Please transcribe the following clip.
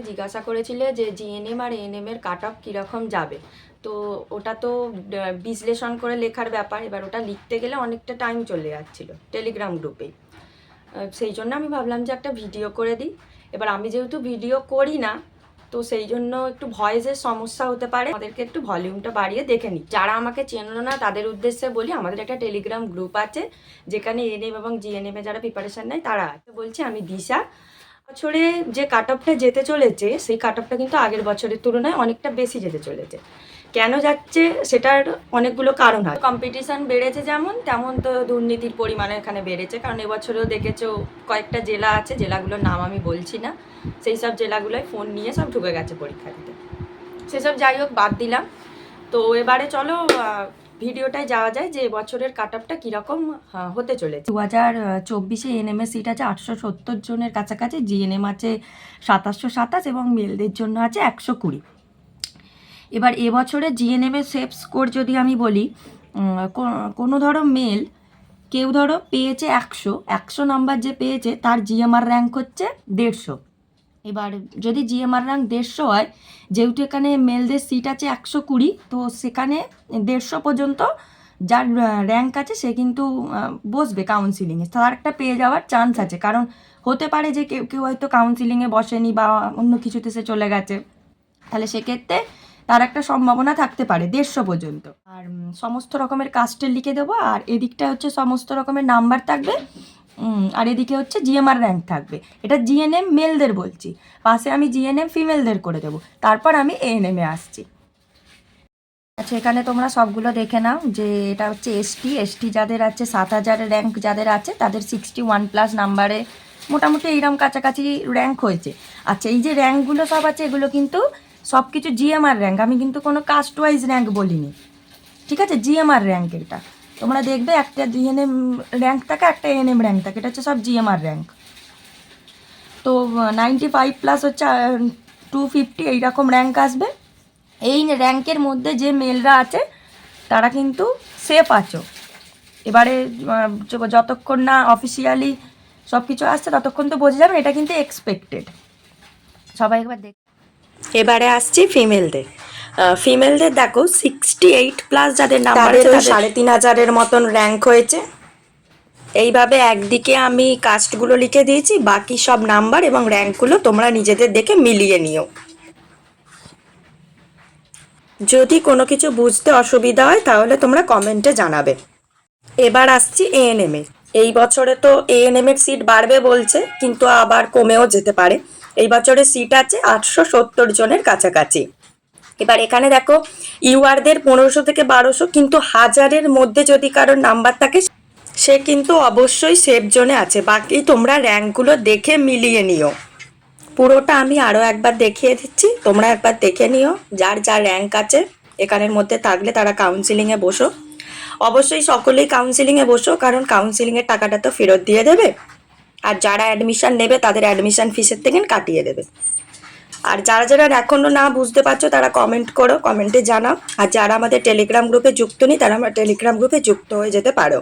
জিজ্ঞাসা করেছিলে যে জিএনএম আর এএনএম এর কাট অফ কীরকম যাবে। তো ওটা তো বিশ্লেষণ করে লেখার ব্যাপার, এবার ওটা লিখতে গেলে অনেকটা টাইম চলে যাচ্ছিলো টেলিগ্রাম গ্রুপেই। সেই জন্য আমি ভাবলাম যে একটা ভিডিও করে দিই। এবার আমি যেহেতু ভিডিও করি না, তো সেই জন্য একটু ভয়েসের সমস্যা হতে পারে, আমাদেরকে একটু ভলিউমটা বাড়িয়ে দেখে নিই। যারা আমাকে চেনো না তাদের উদ্দেশ্যে বলি, আমাদের একটা টেলিগ্রাম গ্রুপ আছে যেখানে এএনএম এবং জিএনএম এ যারা প্রিপারেশন নেয় তারা আছে। বলছি আমি দিশা। বছরে যে কাট অফটা যেতে চলেছে সেই কাট অফটা কিন্তু আগের বছরের তুলনায় অনেকটা বেশি যেতে চলেছে। কেন যাচ্ছে সেটার অনেকগুলো কারণ হয়। কম্পিটিশান বেড়েছে যেমন, তেমন তো দুর্নীতির পরিমাণ এখানে বেড়েছে। কারণ এবছরেও দেখেছো কয়েকটা জেলা আছে, জেলাগুলোর নাম আমি বলছি না, সেই সব জেলাগুলোয় ফোন নিয়ে সব ঢুকে গেছে পরীক্ষা দিতে। সেসব যাই হোক বাদ দিলাম। তো এবারে চলো ভিডিওটায় যাওয়া যায় যে এবছরের কাট অফটা কীরকম হতে চলেছে। 2024-এ এএনএম এর সিট আছে 870 জনের কাছাকাছি, জিএনএম আছে 2727 এবং মেলদের জন্য আছে 120। এবার এবছরে জিএনএম এর সেফ স্কোর যদি আমি বলি, কোনো ধরো মেল কেউ ধরো পেয়েছে 100 নাম্বার, যে পেয়েছে তার জিএমআর র্যাঙ্ক হচ্ছে 150। এবার যদি জিএমআর র্যাঙ্ক 150 হয়, যেহেতু এখানে মেলদের সিট আছে 120, তো সেখানে 150 পর্যন্ত যার র্যাঙ্ক আছে সে কিন্তু বসবে কাউন্সিলিংয়ে, তার একটা পেয়ে যাওয়ার চান্স আছে। কারণ হতে পারে যে কেউ কেউ হয়তো কাউন্সিলিংয়ে বসেনি বা অন্য কিছুতে সে চলে গেছে, তাহলে সেক্ষেত্রে তার একটা সম্ভাবনা থাকতে পারে 150 পর্যন্ত। আর সমস্ত রকমের কাস্টের লিখে দেবো, আর এদিকটা হচ্ছে সমস্ত রকমের নাম্বার থাকবে, আর এদিকে হচ্ছে জিএমআর র্যাঙ্ক থাকবে। এটা জিএনএম মেলদের বলছি, পাশে আমি জিএনএম ফিমেলদের করে দেবো, তারপর আমি এএনএমে আসছি। আচ্ছা, এখানে তোমরা সবগুলো দেখে নাও যে এটা হচ্ছে এসটি যাদের আছে 7000 র্যাঙ্ক যাদের আছে তাদের 61+ নাম্বারে মোটামুটি এইরকম কাছাকাছি র্যাঙ্ক হয়েছে। আচ্ছা, এই যে র্যাঙ্কগুলো সব আছে এগুলো কিন্তু সব কিছু জিএমআর র্যাঙ্ক, আমি কিন্তু কোনো কাস্ট ওয়াইজ র্যাঙ্ক বলিনি, ঠিক আছে? জিএমআর র্যাঙ্ক এটা তোমরা দেখবে, একটা জিএনএম র্যাঙ্ক থাকে, একটা এএনএম র্যাঙ্ক থাকে, এটা হচ্ছে সব জিএমআর র্যাঙ্ক। তো 95+ হচ্ছে 250 এইরকম র্যাঙ্ক আসবে। এই র্যাঙ্কের মধ্যে যে মেলরা আছে তারা কিন্তু সেফ আছো। এবারে যতক্ষণ না অফিসিয়ালি সব কিছু আসছে ততক্ষণ তো বোঝা যাবে, এটা কিন্তু এক্সপেক্টেড। সবাই একবার দেখ। এবারে আসছি ফিমেলদের। ফিমেলদের দেখো 68+ যাদের নাম্বার আছে তাদের 3500 মতন র্যাঙ্ক হয়েছে। এইভাবে একদিকে আমি কাস্টগুলো লিখে দিয়েছি, বাকি সব নাম্বার এবং র্যাঙ্কগুলো তোমরা নিজেদের দেখে মিলিয়ে নিও। যদি কোনো কিছু বুঝতে অসুবিধা হয় তাহলে তোমরা কমেন্টে জানাবে। এবার আসছি এএনএম এ। এই বছরে তো এএনএম এর সিট বাড়বে বলছে, কিন্তু আবার কমেও যেতে পারে। এই বছরের সিট আছে 870 জনের কাছাকাছি। এবার এখানে দেখো ইউআরদের 1500 থেকে 1200, কিন্তু 1000-এর মধ্যে যদি কারোর নাম্বার থাকে সে কিন্তু অবশ্যই সেফ জোনে আছে। বাকি তোমরা র্যাঙ্কগুলো দেখে মিলিয়ে নিও। পুরোটা আমি আরও একবার দেখিয়ে দিচ্ছি, তোমরা একবার দেখে নিও। যার যার র্যাঙ্ক আছে এখানের মধ্যে থাকলে তারা কাউন্সিলিংয়ে বসো। অবশ্যই সকলেই কাউন্সিলিংয়ে বসো, কারণ কাউন্সিলিংয়ের টাকাটা তো ফেরত দিয়ে দেবে, আর যারা অ্যাডমিশান নেবে তাদের অ্যাডমিশান ফিসের থেকে কাটিয়ে দেবে। আর যারা যারা এখনও না বুঝতে পারছো তারা কমেন্ট করো, কমেন্টে জানাও। আর যারা আমাদের টেলিগ্রাম গ্রুপে যুক্ত নেই তারা আমার টেলিগ্রাম গ্রুপে যুক্ত হয়ে যেতে পারো।